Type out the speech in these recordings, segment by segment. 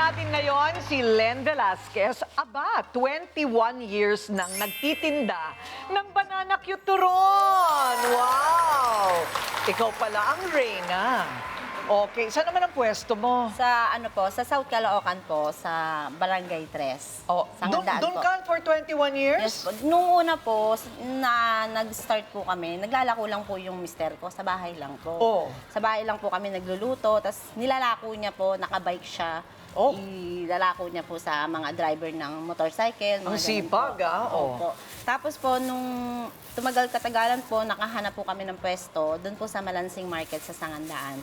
natin ngayon si Len Velasquez. Aba, 21 years nang nagtitinda ng banana cue turon. Wow! Ikaw pala ang Reyna. Okay, saan naman ang pwesto mo? Sa sa South Caloocan po, sa Barangay 3. Oh, Sa doon Ngandaan po. ka for 21 years? Yes po. Nung una po, na nag-start po kami, naglalako lang po yung mister ko, sa bahay lang po. Oh. Sa bahay lang po kami nagluluto, tapos nilalako niya po, nakabike siya. Oh. Ilalako niya po sa mga driver ng motorcycle. Ang mga ganun sipag, po. ah. Oh. Opo. Tapos po, nung tumagal-katagalan po, nakahanap po kami ng pwesto, doon po sa Malansing Market sa Sangandaan.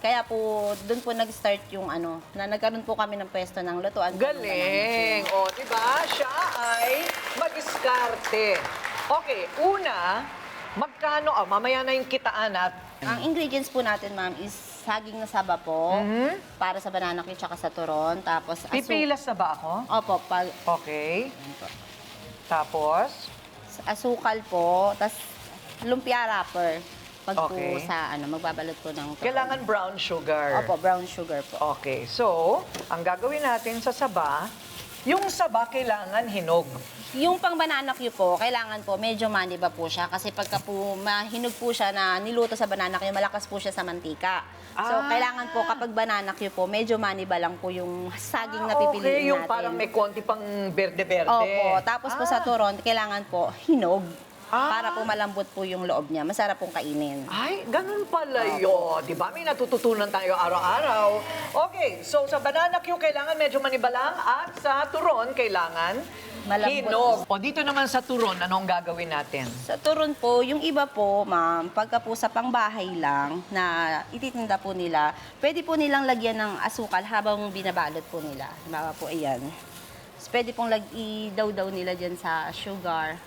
Kaya po, doon po nag-start yung na nagkaroon po kami ng pwesto ng lutuan. Galing! O, di ba? Siya ay mag-iskarte. Okay, una, magkano, mamaya na yung kitaan at Ang ingredients po natin, ma'am, is saging na saba po, para sa banana cue tsaka sa turon. Tapos, pipilas na ba ako? Opo, Okay. Tapos, asukal po, tapos lumpia wrapper. Pag Okay. po sa magbabalot po ng turon. kailangan brown sugar. Opo, brown sugar po. Okay, so, ang gagawin natin sa saba, yung saba kailangan hinog. Yung pang banana cue po, kailangan po medyo maniba po siya kasi pagka po mahinog po siya na niluto sa banana cue, malakas po siya sa mantika. So, kailangan po kapag banana cue po, medyo maniba lang po yung saging na pipiliin okay, yung natin. parang may konti pang berde-berde. Opo, tapos po sa turon, kailangan po hinog. Ah. Para po malambot po yung loob niya. Masarap pong kainin. Ay, ganun pala yun. Di ba? May natututunan tayo araw-araw. Okay, so sa banana cue, kailangan medyo maniba lang at sa turon, kailangan Malambot. hinog. O dito naman sa turon, anong gagawin natin? Sa turon po, yung iba po, ma'am, pagka po sa pangbahay lang na ititinda po nila, pwede po nilang lagyan ng asukal habang binabalot po nila. Halimbawa po, ayan. So, pwede pong idaw-daw nila dyan sa sugar.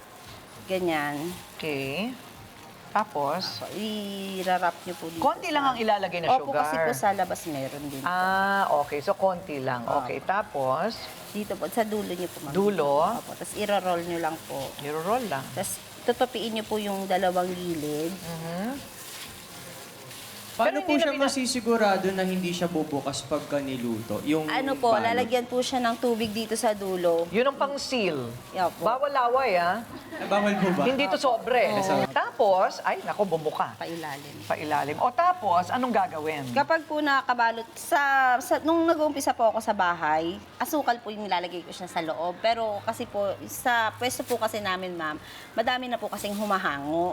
Ganyan. Okay. Tapos, So, i-wrap nyo po dito. konti lang ang ilalagay na Opo, sugar. kasi po sa labas meron din. Okay. So, konti lang. Okay, tapos, Dito po, sa dulo nyo po, ma'am. Dulo? Opo, tapos i-roll nyo lang po. niro-roll lang. Tapos tutupiin nyo po yung dalawang gilid. Paano Pero po hindi siya na masisigurado na hindi siya bubukas pagka niluto? Yung balot? Lalagyan po siya ng tubig dito sa dulo. Yun ang pang-seal. Opo. Bawal laway, ah. Bawal po ba? Hindi to sobre. Tapos, ay, nako, bumuka. Pailalim. Pailalim. O tapos, anong gagawin? Kapag po nakabalot, nung nag-uumpisa po ako sa bahay, asukal po yung nilalagay ko siya sa loob. Pero kasi po, sa pwesto po kasi namin, ma'am, madami na po kasing humahango.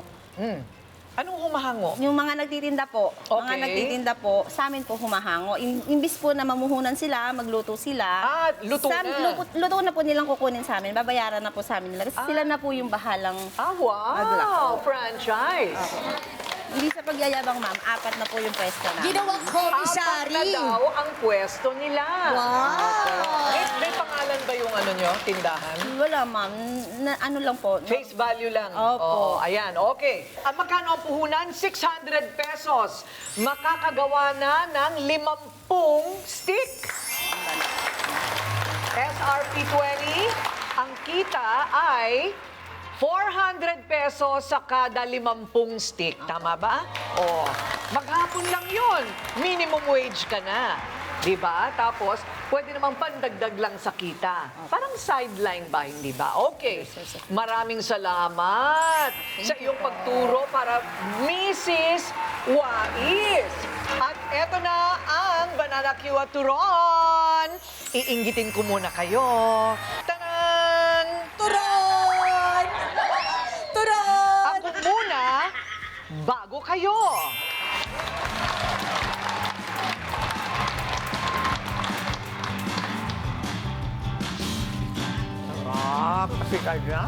Anong humahango? Yung mga nagtitinda po, Okay. sa amin po humahango. Imbis po na mamuhunan sila, magluto sila. Luto na. Luto na po nilang kukunin sa amin, babayaran na po sa amin nila. Kasi sila na po yung bahalang Wow! Maglako. Franchise! Hindi sa pagyayabang, ma'am, 4 na po yung pwesto na. Ginawang Apat commissary. na daw ang pwesto nila. Wow! May pangalan ba yung nyo, tindahan? Wala, ma'am. Ano lang po. Face value lang. Opo. Ayan, okay. Magkano ang puhunan? 600 pesos. Makakagawa na ng 50 stick. SRP 20, ang kita ay 400 pesos sa kada 50 stick. Tama ba? O, maghapon lang yun. Minimum wage ka na. Diba? Tapos, pwede namang pandagdag lang sa kita. Parang sideline ba, hindi ba? Okay. Maraming salamat sa iyong pagturo para Mrs. Wais. At eto na ang Banana Cue at Turon. Iinggitin ko muna kayo. Tanan! Turon! Turon! Ako muna, bago kayo. Sarap, kasi kanya.